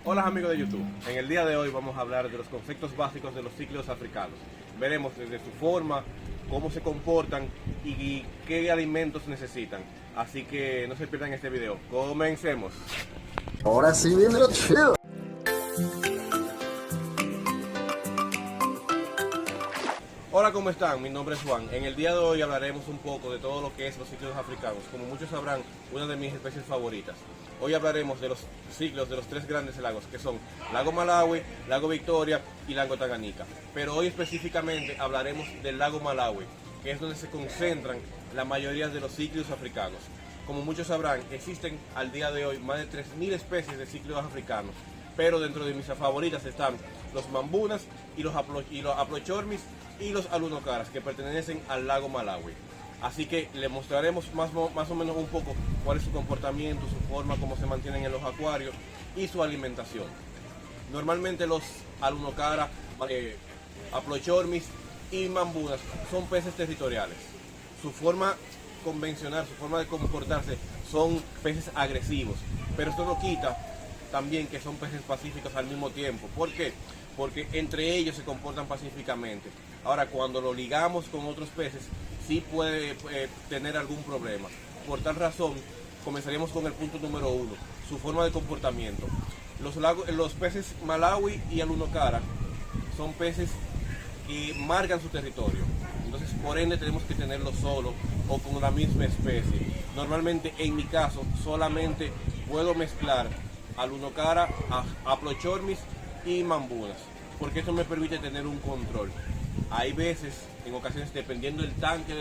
Hola amigos de YouTube, en el día de hoy vamos a hablar de los conceptos básicos de los cíclidos africanos. Veremos desde su forma, cómo se comportan y qué alimentos necesitan. Así que no se pierdan este video. Comencemos. Ahora sí viene lo chido. Hola, ¿cómo están? Mi nombre es Juan. En el día de hoy hablaremos un poco de todo lo que es los cíclidos africanos. Como muchos sabrán, una de mis especies favoritas. Hoy hablaremos de los ciclos de los tres grandes lagos, que son Lago Malawi, Lago Victoria y Lago Tanganika. Pero hoy específicamente hablaremos del Lago Malawi, que es donde se concentran la mayoría de los cíclidos africanos. Como muchos sabrán, existen al día de hoy más de 3.000 especies de cíclidos africanos, pero dentro de mis favoritas están los mambunas y los aplochormis y los alunocaras, que pertenecen al lago Malawi. Así que le mostraremos más o menos un poco cuál es su comportamiento, su forma, cómo se mantienen en los acuarios y su alimentación. Normalmente los alunocaras, aplochormis y mambunas son peces territoriales. Su forma convencional, su forma de comportarse son peces agresivos, pero esto no quita también que son peces pacíficos al mismo tiempo. ¿Por qué? Porque entre ellos se comportan pacíficamente. Ahora, cuando lo ligamos con otros peces, sí puede tener algún problema. Por tal razón, comenzaríamos con el punto número 1, su forma de comportamiento. Los peces Malawi y alunocara son peces que marcan su territorio. Entonces, por ende, tenemos que tenerlo solo o con la misma especie. Normalmente, en mi caso, solamente puedo mezclar alunocara, aplochormis y mambunas, porque eso me permite tener un control. Hay veces, en ocasiones, dependiendo del tanque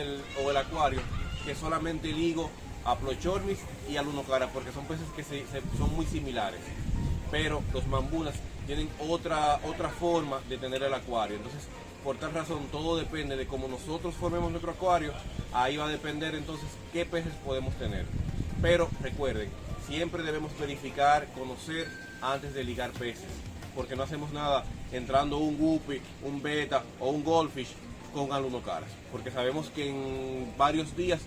o el acuario, que solamente ligo aplochormis y alunocara, porque son peces que son muy similares. Pero los mambunas tienen otra forma de tener el acuario. Entonces, por tal razón, todo depende de cómo nosotros formemos nuestro acuario. Ahí va a depender entonces qué peces podemos tener. Pero recuerden, siempre debemos verificar, conocer antes de ligar peces, porque no hacemos nada entrando un guppy, un beta o un goldfish con alunocaras, porque sabemos que en varios días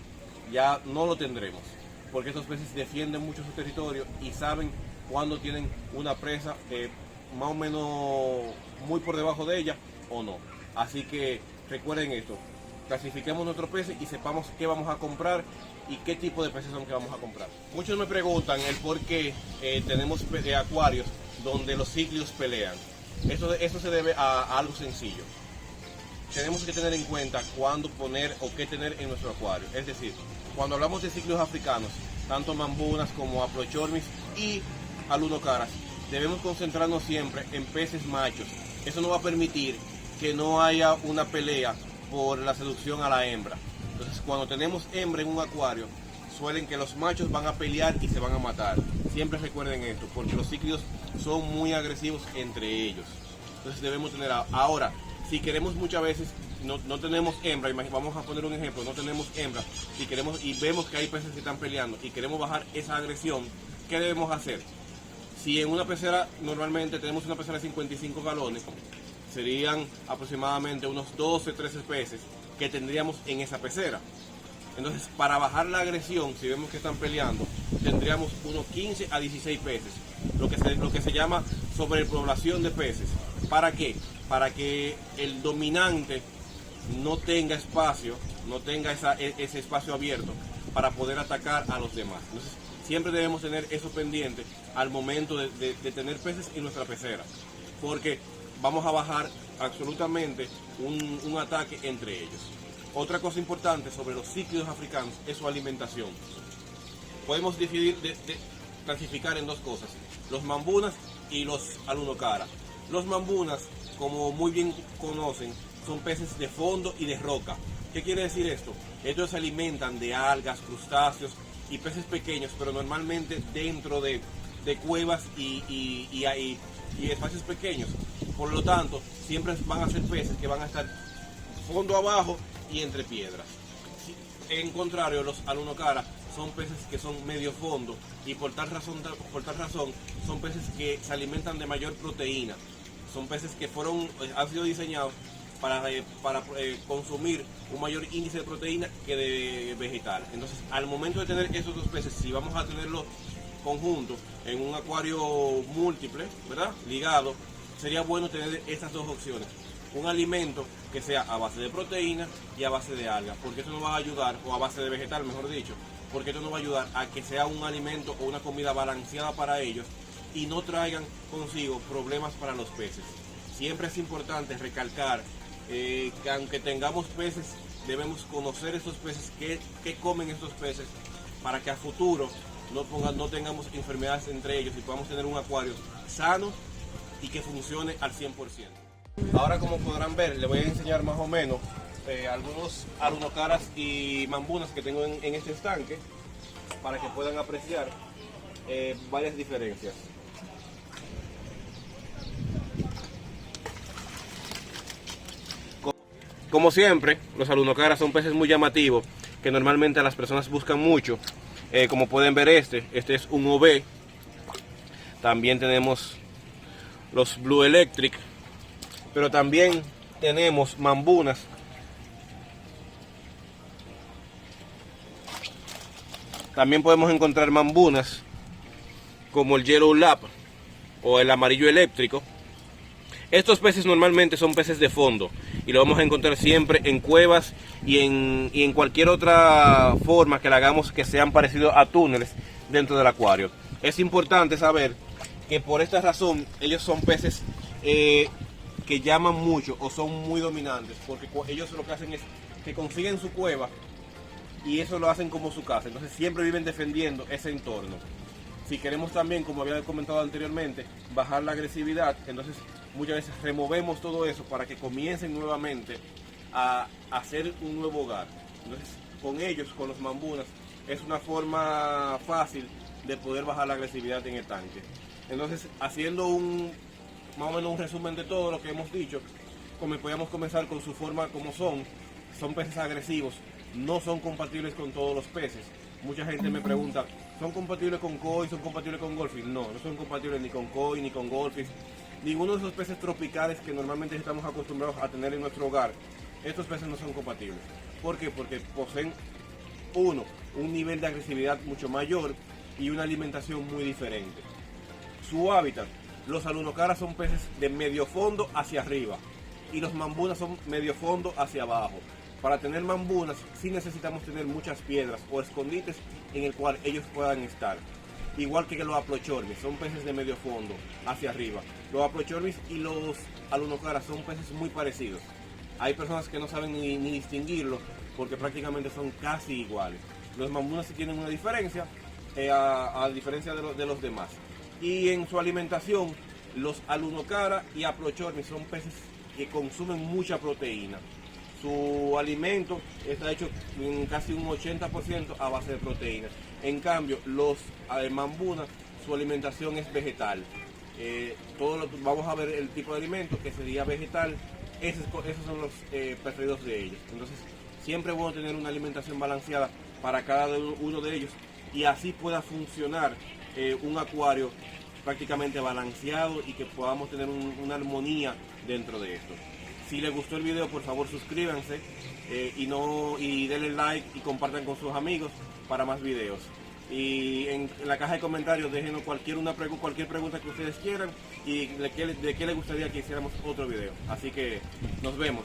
ya no lo tendremos, porque estos peces defienden mucho su territorio y saben cuando tienen una presa más o menos muy por debajo de ella o no. Así que recuerden esto, clasifiquemos nuestros peces y sepamos qué vamos a comprar y qué tipo de peces son que vamos a comprar. Muchos me preguntan el por qué tenemos acuarios donde los cíclidos pelean. Eso se debe a algo sencillo. Tenemos que tener en cuenta cuándo poner o qué tener en nuestro acuario. Es decir, cuando hablamos de cíclidos africanos, tanto mambunas como aplochormis y alunocaras, debemos concentrarnos siempre en peces machos. Eso nos va a permitir que no haya una pelea por la seducción a la hembra. Entonces, cuando tenemos hembra en un acuario, suelen que los machos van a pelear y se van a matar. Siempre recuerden esto, porque los cíclidos son muy agresivos entre ellos. Entonces debemos tener ahora, si queremos muchas veces, no tenemos hembra, vamos a poner un ejemplo, no tenemos hembra, si queremos y vemos que hay peces que están peleando y queremos bajar esa agresión, ¿qué debemos hacer? Si en una pecera, normalmente tenemos una pecera de 55 galones, serían aproximadamente unos 12, 13 peces que tendríamos en esa pecera. Entonces, para bajar la agresión, si vemos que están peleando, tendríamos unos 15 a 16 peces, lo que se llama sobrepoblación de peces. ¿Para qué? Para que el dominante no tenga espacio, no tenga ese espacio abierto para poder atacar a los demás. Entonces, siempre debemos tener eso pendiente al momento de tener peces en nuestra pecera, porque vamos a bajar absolutamente un ataque entre ellos. Otra cosa importante sobre los cíclidos africanos es su alimentación. Podemos clasificar en dos cosas, los mambunas y los alunocara. Los mambunas, como muy bien conocen, son peces de fondo y de roca. ¿Qué quiere decir esto? Ellos se alimentan de algas, crustáceos y peces pequeños, pero normalmente dentro de cuevas y espacios pequeños. Por lo tanto, siempre van a ser peces que van a estar fondo abajo y entre piedras. En contrario, los alunocara son peces que son medio fondo y por tal razón son peces que se alimentan de mayor proteína. Son peces que han sido diseñados para consumir un mayor índice de proteína que de vegetal. Entonces, al momento de tener esos dos peces, si vamos a tenerlos conjunto, en un acuario múltiple, ¿verdad? Ligado, sería bueno tener estas dos opciones. Un alimento que sea a base de proteína y a base de algas, porque eso nos va a ayudar, o a base de vegetal, mejor dicho, porque esto nos va a ayudar a que sea un alimento o una comida balanceada para ellos y no traigan consigo problemas para los peces. Siempre es importante recalcar que aunque tengamos peces, debemos conocer estos peces, qué comen estos peces, para que a futuro no tengamos enfermedades entre ellos y podamos tener un acuario sano y que funcione al 100%. Ahora, como podrán ver, les voy a enseñar más o menos algunos alunocaras y mambunas que tengo en este estanque para que puedan apreciar varias diferencias. Como siempre, los alunocaras son peces muy llamativos que normalmente las personas buscan mucho. Como pueden ver, este es un OB. También tenemos los Blue Electric, pero también tenemos mambunas. También podemos encontrar mambunas como el Yellow Lab o el amarillo eléctrico. Estos peces normalmente son peces de fondo y lo vamos a encontrar siempre en cuevas y en cualquier otra forma que le hagamos que sean parecidos a túneles dentro del acuario. Es importante saber que por esta razón ellos son peces que llaman mucho o son muy dominantes, porque ellos lo que hacen es que consiguen su cueva y eso lo hacen como su casa, entonces siempre viven defendiendo ese entorno. Si queremos también, como había comentado anteriormente, bajar la agresividad, entonces muchas veces removemos todo eso para que comiencen nuevamente a hacer un nuevo hogar. Entonces, con ellos, con los mambunas, es una forma fácil de poder bajar la agresividad en el tanque. Entonces, haciendo más o menos un resumen de todo lo que hemos dicho, podríamos comenzar con su forma como son peces agresivos, no son compatibles con todos los peces. Mucha gente me pregunta, ¿son compatibles con koi, son compatibles con goldfish? No, no son compatibles ni con koi ni con goldfish. Ninguno de esos peces tropicales que normalmente estamos acostumbrados a tener en nuestro hogar, estos peces no son compatibles. ¿Por qué? Porque poseen, un nivel de agresividad mucho mayor y una alimentación muy diferente. Su hábitat, los alunocaras son peces de medio fondo hacia arriba y los mambunas son medio fondo hacia abajo. Para tener mambunas sí necesitamos tener muchas piedras o escondites en el cual ellos puedan estar. Igual que los aplochornis, son peces de medio fondo hacia arriba. Los aplochornis y los alunocaras son peces muy parecidos. Hay personas que no saben ni distinguirlos porque prácticamente son casi iguales. Los mambunas sí tienen una diferencia, a diferencia de los demás. Y en su alimentación, los alunocara y aplochornis son peces que consumen mucha proteína. Su alimento está hecho en casi un 80% a base de proteínas. En cambio, los mambunas, su alimentación es vegetal. Vamos a ver el tipo de alimento que sería vegetal. Esos son los preferidos de ellos. Entonces, siempre es bueno tener una alimentación balanceada para cada uno de ellos y así pueda funcionar un acuario prácticamente balanceado y que podamos tener una armonía dentro de esto. Si les gustó el video, por favor suscríbanse y denle like y compartan con sus amigos para más videos. Y en la caja de comentarios déjenos cualquier pregunta que ustedes quieran y de qué les gustaría que hiciéramos otro video. Así que nos vemos.